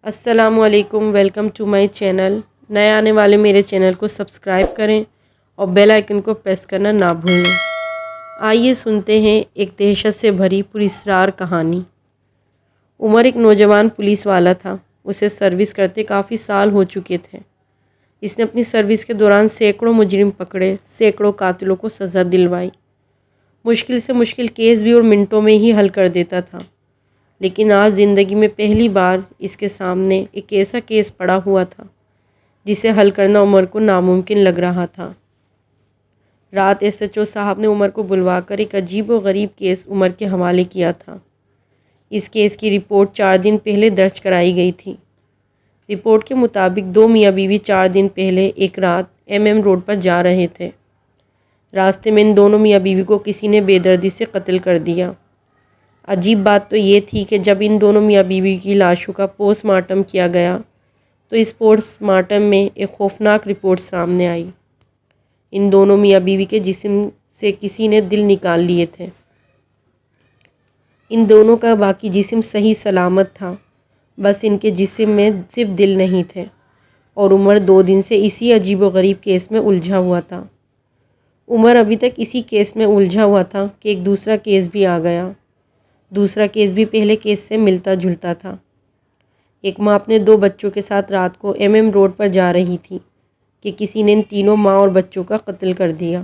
السلام علیکم، welcome to my channel. نئے آنے والے میرے چینل کو سبسکرائب کریں اور بیل آئیکن کو پریس کرنا نہ بھولیں۔ آئیے سنتے ہیں ایک دہشت سے بھری پراسرار کہانی۔ عمر ایک نوجوان پولیس والا تھا۔ اسے سروس کرتے کافی سال ہو چکے تھے۔ اس نے اپنی سروس کے دوران سینکڑوں مجرم پکڑے، سینکڑوں قاتلوں کو سزا دلوائی، مشکل سے مشکل کیس بھی اور منٹوں میں ہی حل کر دیتا تھا۔ لیکن آج زندگی میں پہلی بار اس کے سامنے ایک ایسا کیس پڑا ہوا تھا جسے حل کرنا عمر کو ناممکن لگ رہا تھا۔ رات ایس ایچ او صاحب نے عمر کو بلوا کر ایک عجیب و غریب کیس عمر کے حوالے کیا تھا۔ اس کیس کی رپورٹ 4 دن پہلے درج کرائی گئی تھی۔ رپورٹ کے مطابق 2 میاں بیوی 4 دن پہلے ایک رات ایم روڈ پر جا رہے تھے۔ راستے میں ان دونوں میاں بیوی کو کسی نے بے دردی سے قتل کر دیا۔ عجیب بات تو یہ تھی کہ جب ان دونوں میاں بیوی کی لاشوں کا پوسٹ مارٹم کیا گیا تو اس پوسٹ مارٹم میں ایک خوفناک رپورٹ سامنے آئی۔ ان دونوں میاں بیوی کے جسم سے کسی نے دل نکال لیے تھے۔ ان دونوں کا باقی جسم صحیح سلامت تھا، بس ان کے جسم میں صرف دل نہیں تھے۔ اور عمر 2 دن سے اسی عجیب و غریب کیس میں الجھا ہوا تھا۔ عمر ابھی تک اسی کیس میں الجھا ہوا تھا کہ ایک دوسرا کیس بھی آ گیا۔ دوسرا کیس بھی پہلے کیس سے ملتا جلتا تھا۔ ایک ماں اپنے 2 بچوں کے ساتھ رات کو ایم روڈ پر جا رہی تھی کہ کسی نے ان تینوں ماں اور بچوں کا قتل کر دیا۔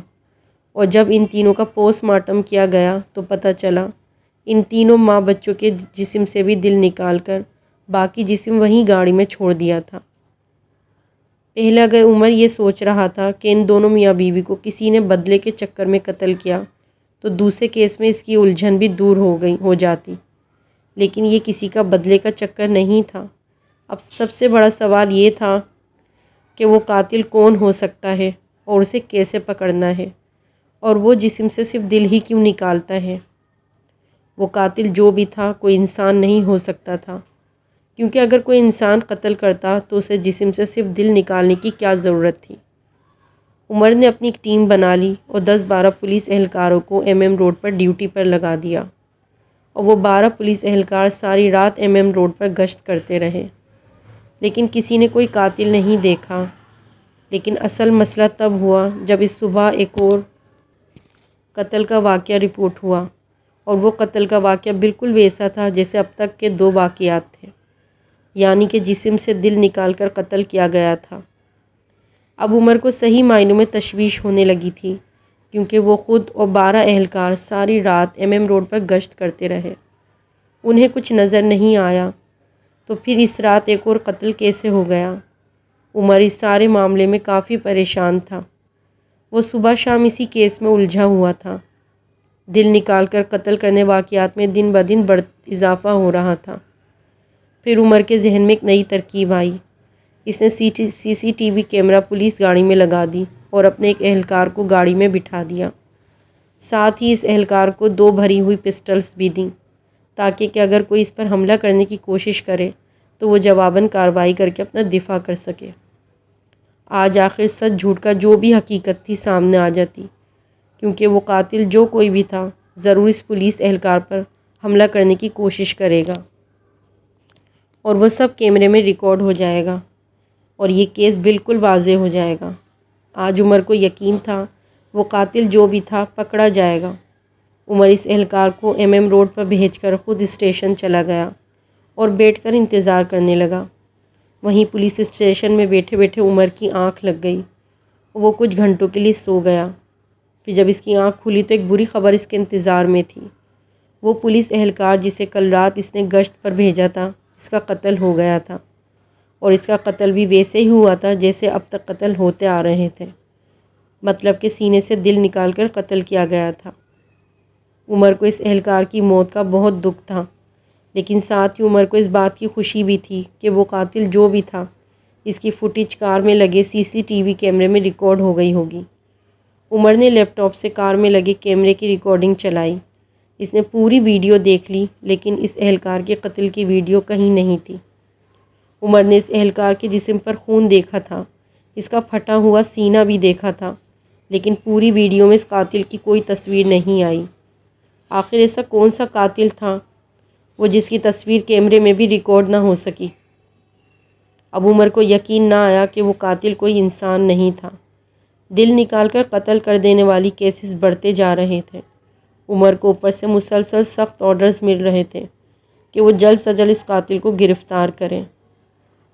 اور جب ان تینوں کا پوسٹ مارٹم کیا گیا تو پتہ چلا ان تینوں ماں بچوں کے جسم سے بھی دل نکال کر باقی جسم وہیں گاڑی میں چھوڑ دیا تھا۔ پہلے اگر عمر یہ سوچ رہا تھا کہ ان دونوں میاں بیوی کو کسی نے بدلے کے چکر میں قتل کیا تو دوسرے کیس میں اس کی الجھن بھی دور ہو جاتی، لیکن یہ کسی کا بدلے کا چکر نہیں تھا۔ اب سب سے بڑا سوال یہ تھا کہ وہ قاتل کون ہو سکتا ہے اور اسے کیسے پکڑنا ہے، اور وہ جسم سے صرف دل ہی کیوں نکالتا ہے۔ وہ قاتل جو بھی تھا کوئی انسان نہیں ہو سکتا تھا، کیونکہ اگر کوئی انسان قتل کرتا تو اسے جسم سے صرف دل نکالنے کی کیا ضرورت تھی۔ عمر نے اپنی ایک ٹیم بنا لی اور 10-12 پولیس اہلکاروں کو ایم روڈ پر ڈیوٹی پر لگا دیا، اور وہ 12 پولیس اہلکار ساری رات ایم روڈ پر گشت کرتے رہے، لیکن کسی نے کوئی قاتل نہیں دیکھا۔ لیکن اصل مسئلہ تب ہوا جب اس صبح ایک اور قتل کا واقعہ رپورٹ ہوا، اور وہ قتل کا واقعہ بالکل ویسا تھا جیسے اب تک کے 2 واقعات تھے، یعنی کہ جسم سے دل نکال کر قتل کیا گیا تھا۔ اب عمر کو صحیح معنوں میں تشویش ہونے لگی تھی، کیونکہ وہ خود اور 12 اہلکار ساری رات ایم روڈ پر گشت کرتے رہے، انہیں کچھ نظر نہیں آیا، تو پھر اس رات ایک اور قتل کیسے ہو گیا؟ عمر اس سارے معاملے میں کافی پریشان تھا۔ وہ صبح شام اسی کیس میں الجھا ہوا تھا۔ دل نکال کر قتل کرنے واقعات میں دن بدن اضافہ ہو رہا تھا۔ پھر عمر کے ذہن میں ایک نئی ترکیب آئی۔ اس نے C T V camera police گاڑی میں لگا دی اور اپنے ایک اہلکار کو گاڑی میں بٹھا دیا۔ ساتھ ہی اس اہلکار کو 2 بھری ہوئی پسٹلز بھی دیں، تاکہ کہ اگر کوئی اس پر حملہ کرنے کی کوشش کرے تو وہ جواباً کارروائی کر کے اپنا دفاع کر سکے۔ آج آخر سچ جھوٹ کا جو بھی حقیقت تھی سامنے آ جاتی، کیونکہ وہ قاتل جو کوئی بھی تھا ضرور اس پولیس اہلکار پر حملہ کرنے کی کوشش کرے گا، اور وہ سب کیمرے میں ریکارڈ ہو جائے گا، اور یہ کیس بالکل واضح ہو جائے گا۔ آج عمر کو یقین تھا وہ قاتل جو بھی تھا پکڑا جائے گا۔ عمر اس اہلکار کو ایم روڈ پر بھیج کر خود اسٹیشن چلا گیا اور بیٹھ کر انتظار کرنے لگا۔ وہیں پولیس اسٹیشن میں بیٹھے بیٹھے عمر کی آنکھ لگ گئی، وہ کچھ گھنٹوں کے لیے سو گیا۔ پھر جب اس کی آنکھ کھلی تو ایک بری خبر اس کے انتظار میں تھی۔ وہ پولیس اہلکار جسے کل رات اس نے گشت پر بھیجا تھا، اس کا قتل ہو گیا تھا، اور اس کا قتل بھی ویسے ہی ہوا تھا جیسے اب تک قتل ہوتے آ رہے تھے، مطلب کہ سینے سے دل نکال کر قتل کیا گیا تھا۔ عمر کو اس اہلکار کی موت کا بہت دکھ تھا، لیکن ساتھ ہی عمر کو اس بات کی خوشی بھی تھی کہ وہ قاتل جو بھی تھا اس کی فوٹیج کار میں لگے سی ٹی وی کیمرے میں ریکارڈ ہو گئی ہوگی۔ عمر نے لیپ ٹاپ سے کار میں لگے کیمرے کی ریکارڈنگ چلائی۔ اس نے پوری ویڈیو دیکھ لی، لیکن اس اہلکار کے قتل کی ویڈیو کہیں نہیں تھی۔ عمر نے اس اہلکار کے جسم پر خون دیکھا تھا، اس کا پھٹا ہوا سینہ بھی دیکھا تھا، لیکن پوری ویڈیو میں اس قاتل کی کوئی تصویر نہیں آئی۔ آخر ایسا کون سا قاتل تھا وہ جس کی تصویر کیمرے میں بھی ریکارڈ نہ ہو سکی؟ اب عمر کو یقین نہ آیا کہ وہ قاتل کوئی انسان نہیں تھا۔ دل نکال کر قتل کر دینے والی کیسز بڑھتے جا رہے تھے۔ عمر کو اوپر سے مسلسل سخت آرڈرز مل رہے تھے کہ وہ جلد سے جلد اس قاتل کو گرفتار کریں۔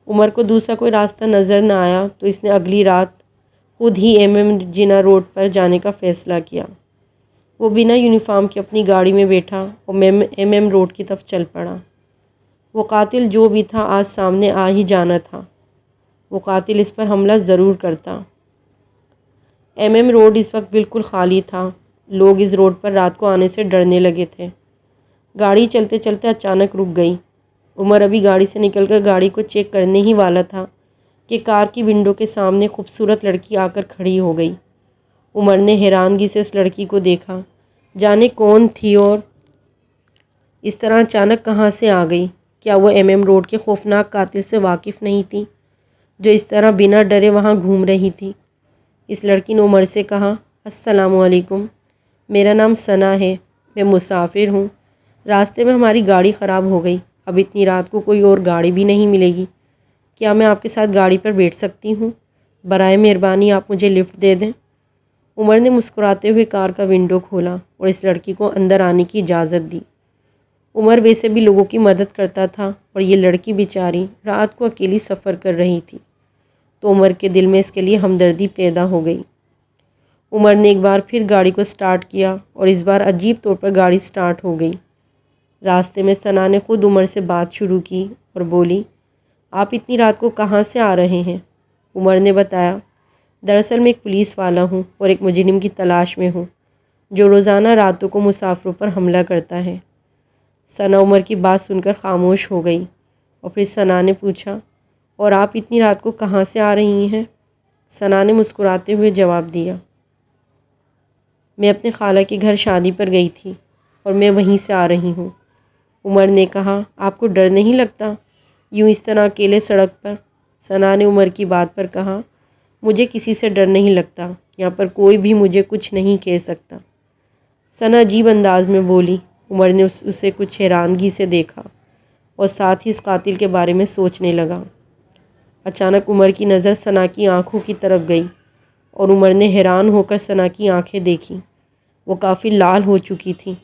عمر کو دوسرا کوئی راستہ نظر نہ آیا تو اس نے اگلی رات خود ہی جناح روڈ پر جانے کا فیصلہ کیا۔ وہ بنا یونیفارم کے اپنی گاڑی میں بیٹھا اور روڈ کی طرف چل پڑا۔ وہ قاتل جو بھی تھا آج سامنے آ ہی جانا تھا۔ وہ قاتل اس پر حملہ ضرور کرتا۔ روڈ اس وقت بالکل خالی تھا۔ لوگ اس روڈ پر رات کو آنے سے ڈرنے لگے تھے۔ گاڑی چلتے چلتے اچانک رک گئی۔ عمر ابھی گاڑی سے نکل کر گاڑی کو چیک کرنے ہی والا تھا کہ کار کی ونڈو کے سامنے خوبصورت لڑکی آ کر کھڑی ہو گئی۔ عمر نے حیرانگی سے اس لڑکی کو دیکھا۔ جانے کون تھی اور اس طرح اچانک کہاں سے آ گئی؟ کیا وہ روڈ کے خوفناک قاتل سے واقف نہیں تھی جو اس طرح بنا ڈرے وہاں گھوم رہی تھی؟ اس لڑکی نے عمر سے کہا، السلام علیکم، میرا نام ثنا ہے، میں مسافر ہوں۔ راستے میں ہماری گاڑی خراب ہو گئی، اب اتنی رات کو کوئی اور گاڑی بھی نہیں ملے گی، کیا میں آپ کے ساتھ گاڑی پر بیٹھ سکتی ہوں؟ برائے مہربانی آپ مجھے لفٹ دے دیں۔ عمر نے مسکراتے ہوئے کار کا ونڈو کھولا اور اس لڑکی کو اندر آنے کی اجازت دی۔ عمر ویسے بھی لوگوں کی مدد کرتا تھا اور یہ لڑکی بیچاری رات کو اکیلی سفر کر رہی تھی تو عمر کے دل میں اس کے لیے ہمدردی پیدا ہو گئی۔ عمر نے ایک بار پھر گاڑی کو سٹارٹ کیا اور اس بار عجیب طور پر گاڑی سٹارٹ ہو گئی۔ راستے میں ثنا نے خود عمر سے بات شروع کی اور بولی، آپ اتنی رات کو کہاں سے آ رہے ہیں؟ عمر نے بتایا، دراصل میں ایک پولیس والا ہوں اور ایک مجرم کی تلاش میں ہوں جو روزانہ راتوں کو مسافروں پر حملہ کرتا ہے۔ ثنا عمر کی بات سن کر خاموش ہو گئی اور پھر ثنا نے پوچھا، اور آپ اتنی رات کو کہاں سے آ رہی ہیں؟ ثنا نے مسکراتے ہوئے جواب دیا، میں اپنے خالہ کے گھر شادی پر گئی تھی اور میں وہیں سے آ رہی ہوں۔ عمر نے کہا، آپ کو ڈر نہیں لگتا یوں اس طرح اکیلے سڑک پر؟ ثنا نے عمر کی بات پر کہا، مجھے کسی سے ڈر نہیں لگتا، یہاں پر کوئی بھی مجھے کچھ نہیں کہہ سکتا۔ ثنا عجیب انداز میں بولی۔ عمر نے اسے کچھ حیرانگی سے دیکھا اور ساتھ ہی اس قاتل کے بارے میں سوچنے لگا۔ اچانک عمر کی نظر ثنا کی آنکھوں کی طرف گئی اور عمر نے حیران ہو کر ثنا کی آنکھیں دیکھیں۔ وہ کافی لال ہو چکی تھیں۔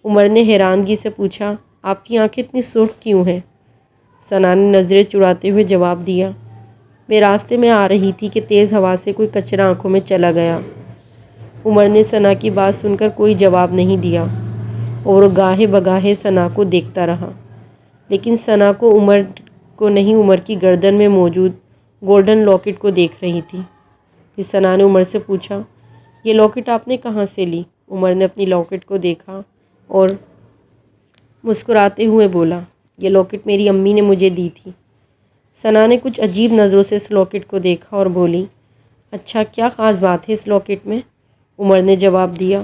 عمر نے حیرانگی سے پوچھا، آپ کی آنکھیں اتنی سرخ کیوں ہیں؟ ثنا نے نظریں چراتے ہوئے جواب دیا، میں راستے میں آ رہی تھی کہ تیز ہوا سے کوئی کچرا آنکھوں میں چلا گیا۔ عمر نے ثنا کی بات سن کر کوئی جواب نہیں دیا اور وہ گاہے بگاہے ثنا کو دیکھتا رہا، لیکن ثنا کو عمر کی گردن میں موجود گولڈن لاکٹ کو دیکھ رہی تھی۔ پھر ثنا نے عمر سے پوچھا، یہ لاکٹ آپ نے کہاں سے لی؟ عمر نے اپنی لاکٹ کو دیکھا اور مسکراتے ہوئے بولا، یہ لاکٹ میری امی نے مجھے دی تھی۔ ثنا نے کچھ عجیب نظروں سے اس لاکٹ کو دیکھا اور بولی، اچھا، کیا خاص بات ہے اس لاکٹ میں؟ عمر نے جواب دیا،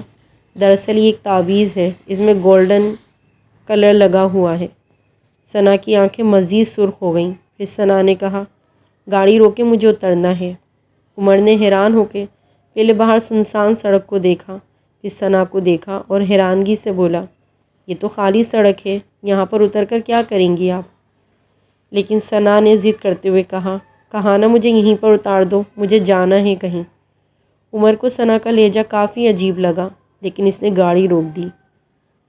دراصل یہ ایک تعویذ ہے، اس میں گولڈن کلر لگا ہوا ہے۔ ثنا کی آنکھیں مزید سرخ ہو گئیں۔ پھر ثنا نے کہا، گاڑی روکے، مجھے اترنا ہے۔ عمر نے حیران ہو کے پہلے باہر سنسان سڑک کو دیکھا، پھر ثنا کو دیکھا اور حیرانگی سے بولا، یہ تو خالی سڑک ہے، یہاں پر اتر کر کیا کریں گی آپ؟ لیکن ثنا نے ضد کرتے ہوئے کہا نا مجھے یہیں پر اتار دو، مجھے جانا ہے کہیں۔ عمر کو ثنا کا لہجہ کافی عجیب لگا، لیکن اس نے گاڑی روک دی۔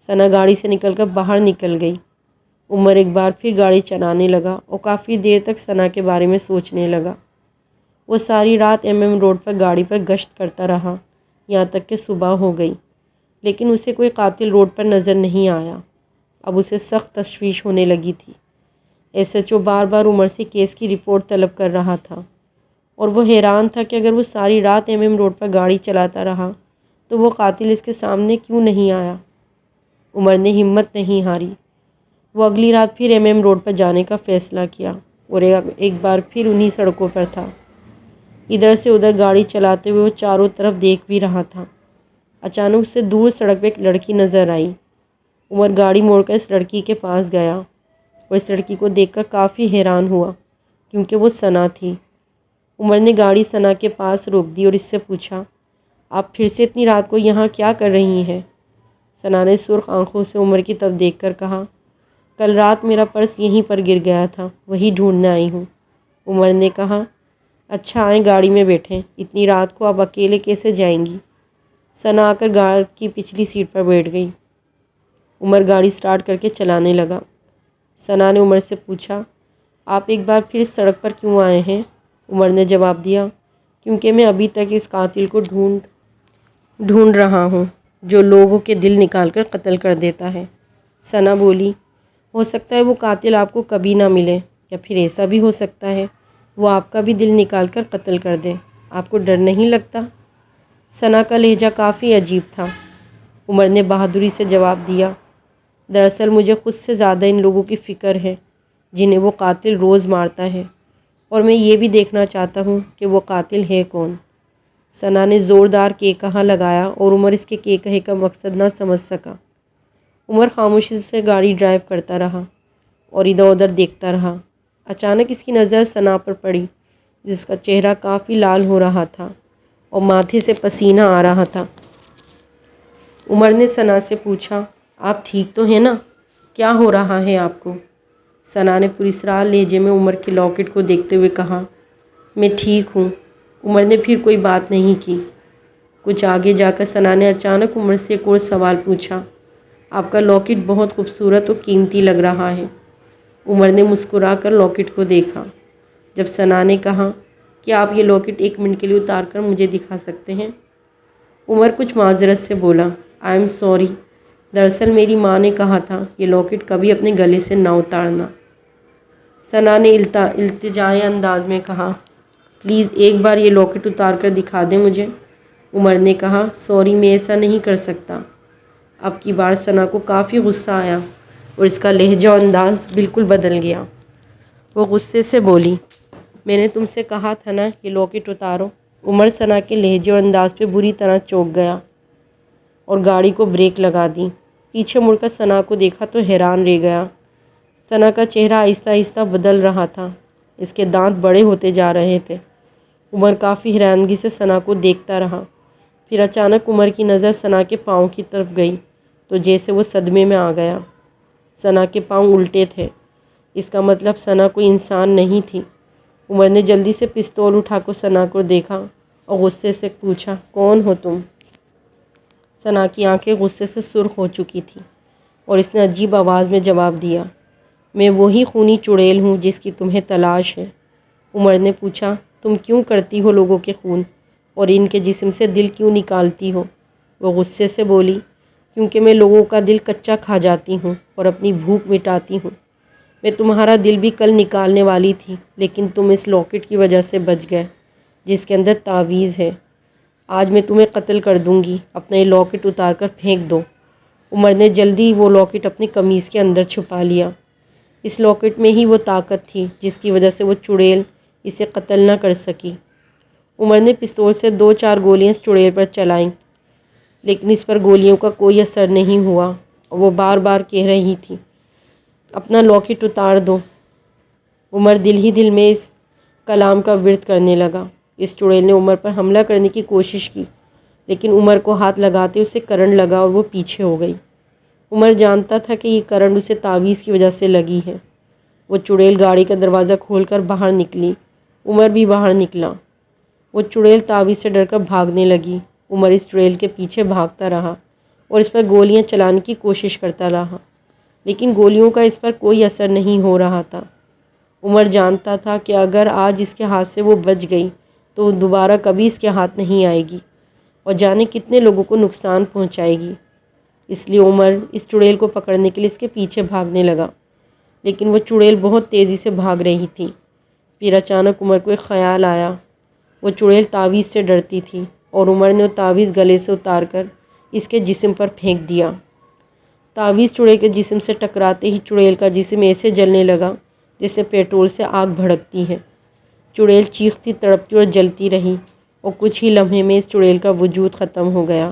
ثنا گاڑی سے نکل کر باہر نکل گئی۔ عمر ایک بار پھر گاڑی چلانے لگا اور کافی دیر تک ثنا کے بارے میں سوچنے لگا۔ وہ ساری رات روڈ پر گاڑی پر گشت کرتا رہا، یہاں تک کہ صبح ہو گئی، لیکن اسے کوئی قاتل روڈ پر نظر نہیں آیا۔ اب اسے سخت تشویش ہونے لگی تھی۔ SHO بار بار عمر سے کیس کی رپورٹ طلب کر رہا تھا اور وہ حیران تھا کہ اگر وہ ساری رات روڈ پر گاڑی چلاتا رہا تو وہ قاتل اس کے سامنے کیوں نہیں آیا۔ عمر نے ہمت نہیں ہاری۔ وہ اگلی رات پھر روڈ پر جانے کا فیصلہ کیا اور ایک بار پھر انہی سڑکوں پر تھا۔ ادھر سے ادھر گاڑی چلاتے ہوئے وہ چاروں طرف دیکھ بھی رہا تھا۔ اچانک اس سے دور سڑک پہ ایک لڑکی نظر آئی۔ عمر گاڑی موڑ کر اس لڑکی کے پاس گیا اور اس لڑکی کو دیکھ کر کافی حیران ہوا کیونکہ وہ ثنا تھی۔ عمر نے گاڑی ثنا کے پاس روک دی اور اس سے پوچھا، آپ پھر سے اتنی رات کو یہاں کیا کر رہی ہیں؟ ثنا نے سرخ آنکھوں سے عمر کی طرف دیکھ کر کہا، کل رات میرا پرس یہیں پر گر گیا تھا، وہی ڈھونڈنے آئی ہوں۔ عمر نے کہا، اچھا آئیں گاڑی میں بیٹھیں، اتنی رات کو آپ اکیلے کیسے جائیں گی؟ ثنا آ کر گاڑی کی پچھلی سیٹ پر بیٹھ گئی۔ عمر گاڑی سٹارٹ کر کے چلانے لگا۔ ثنا نے عمر سے پوچھا، آپ ایک بار پھر اس سڑک پر کیوں آئے ہیں؟ عمر نے جواب دیا، کیونکہ میں ابھی تک اس قاتل کو ڈھونڈ رہا ہوں جو لوگوں کے دل نکال کر قتل کر دیتا ہے۔ ثنا بولی، ہو سکتا ہے وہ قاتل آپ کو کبھی نہ ملے، یا پھر ایسا بھی ہو سکتا ہے وہ آپ کا بھی دل نکال کر قتل کر دے۔ آپ کو ڈر نہیں لگتا؟ ثنا کا لہجہ کافی عجیب تھا۔ عمر نے بہادری سے جواب دیا، دراصل مجھے خود سے زیادہ ان لوگوں کی فکر ہے جنہیں وہ قاتل روز مارتا ہے، اور میں یہ بھی دیکھنا چاہتا ہوں کہ وہ قاتل ہے کون۔ ثنا نے زوردار کہا لگایا اور عمر اس کے کہے کا مقصد نہ سمجھ سکا۔ عمر خاموشی سے گاڑی ڈرائیو کرتا رہا اور ادھر ادھر دیکھتا رہا۔ اچانک اس کی نظر ثنا پر پڑی، جس کا چہرہ کافی لال ہو رہا تھا اور ماتھے سے پسینہ آ رہا تھا۔ عمر نے ثنا سے پوچھا، آپ ٹھیک تو ہیں نا؟ کیا ہو رہا ہے آپ کو؟ ثنا نے پراسرار لہجے میں عمر کے لاکٹ کو دیکھتے ہوئے کہا، میں ٹھیک ہوں۔ عمر نے پھر کوئی بات نہیں کی۔ کچھ آگے جا کر ثنا نے اچانک عمر سے ایک اور سوال پوچھا، آپ کا لاکٹ بہت خوبصورت اور قیمتی لگ رہا ہے۔ عمر نے مسکرا کر لاکٹ کو دیکھا۔ جب ثنا نے کہا، کیا آپ یہ لاکٹ 1 منٹ کے لیے اتار کر مجھے دکھا سکتے ہیں؟ عمر کچھ معذرت سے بولا، آئی ایم سوری، دراصل میری ماں نے کہا تھا یہ لاکٹ کبھی اپنے گلے سے نہ اتارنا۔ ثنا نے التجائی انداز میں کہا، پلیز ایک بار یہ لاکٹ اتار کر دکھا دیں مجھے۔ عمر نے کہا، سوری، میں ایسا نہیں کر سکتا۔ اب کی بار ثنا کو کافی غصہ آیا اور اس کا لہجہ و انداز بالکل بدل گیا۔ وہ غصے سے بولی، میں نے تم سے کہا تھا نا یہ لاکٹ اتارو۔ عمر ثنا کے لہجے اور انداز پہ بری طرح چونک گیا اور گاڑی کو بریک لگا دی۔ پیچھے مڑ کر ثنا کو دیکھا تو حیران رہ گیا۔ ثنا کا چہرہ آہستہ آہستہ بدل رہا تھا، اس کے دانت بڑے ہوتے جا رہے تھے۔ عمر کافی حیرانگی سے ثنا کو دیکھتا رہا۔ پھر اچانک عمر کی نظر ثنا کے پاؤں کی طرف گئی تو جیسے وہ صدمے میں آ گیا۔ ثنا کے پاؤں الٹے تھے، اس کا مطلب ثنا کوئی انسان نہیں تھی۔ عمر نے جلدی سے پستول اٹھا کر ثنا کو دیکھا اور غصے سے پوچھا، کون ہو تم؟ ثنا کی آنکھیں غصے سے سرخ ہو چکی تھیں اور اس نے عجیب آواز میں جواب دیا، میں وہی خونی چڑیل ہوں جس کی تمہیں تلاش ہے۔ عمر نے پوچھا، تم کیوں کرتی ہو لوگوں کے خون اور ان کے جسم سے دل کیوں نکالتی ہو؟ وہ غصے سے بولی، کیونکہ میں لوگوں کا دل کچا کھا جاتی ہوں اور اپنی بھوک مٹاتی ہوں۔ میں تمہارا دل بھی کل نکالنے والی تھی، لیکن تم اس لاکٹ کی وجہ سے بچ گئے جس کے اندر تعویذ ہے۔ آج میں تمہیں قتل کر دوں گی، اپنا یہ لاکٹ اتار کر پھینک دو۔ عمر نے جلدی وہ لاکٹ اپنی قمیض کے اندر چھپا لیا۔ اس لاکٹ میں ہی وہ طاقت تھی جس کی وجہ سے وہ چڑیل اسے قتل نہ کر سکی۔ عمر نے پستول سے 2-4 گولیاں اس چڑیل پر چلائیں، لیکن اس پر گولیوں کا کوئی اثر نہیں ہوا اور وہ بار بار کہہ رہی تھی، اپنا لاکٹ اتار دو۔ عمر دل ہی دل میں اس کلام کا ورد کرنے لگا۔ اس چڑیل نے عمر پر حملہ کرنے کی کوشش کی، لیکن عمر کو ہاتھ لگاتے اسے کرنٹ لگا اور وہ پیچھے ہو گئی۔ عمر جانتا تھا کہ یہ کرنٹ اسے تعویذ کی وجہ سے لگی ہے۔ وہ چڑیل گاڑی کا دروازہ کھول کر باہر نکلی۔ عمر بھی باہر نکلا۔ وہ چڑیل تعویذ سے ڈر کر بھاگنے لگی۔ عمر اس چڑیل کے پیچھے بھاگتا رہا اور اس پر گولیاں چلانے کی کوشش کرتا رہا، لیکن گولیوں کا اس پر کوئی اثر نہیں ہو رہا تھا۔ عمر جانتا تھا کہ اگر آج اس کے ہاتھ سے وہ بچ گئی تو وہ دوبارہ کبھی اس کے ہاتھ نہیں آئے گی اور جانے کتنے لوگوں کو نقصان پہنچائے گی۔ اس لیے عمر اس چڑیل کو پکڑنے کے لیے اس کے پیچھے بھاگنے لگا، لیکن وہ چڑیل بہت تیزی سے بھاگ رہی تھی۔ پھر اچانک عمر کو ایک خیال آیا۔ وہ چڑیل تعویذ سے ڈرتی تھی اور عمر نے وہ تعویذ گلے سے اتار کر اس کے جسم پر پھینک دیا۔ تعویذ چڑیل کے جسم سے ٹکراتے ہی چڑیل کا جسم ایسے جلنے لگا جیسے پیٹرول سے آگ بھڑکتی ہے۔ چڑیل چیختی، تڑپتی اور جلتی رہی اور کچھ ہی لمحے میں اس چڑیل کا وجود ختم ہو گیا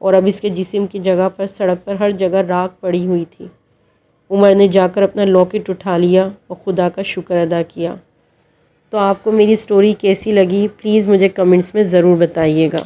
اور اب اس کے جسم کی جگہ پر سڑک پر ہر جگہ راکھ پڑی ہوئی تھی۔ عمر نے جا کر اپنا لاکٹ اٹھا لیا اور خدا کا شکر ادا کیا۔ تو آپ کو میری سٹوری کیسی لگی؟ پلیز مجھے کمنٹس میں ضرور بتائیے گا۔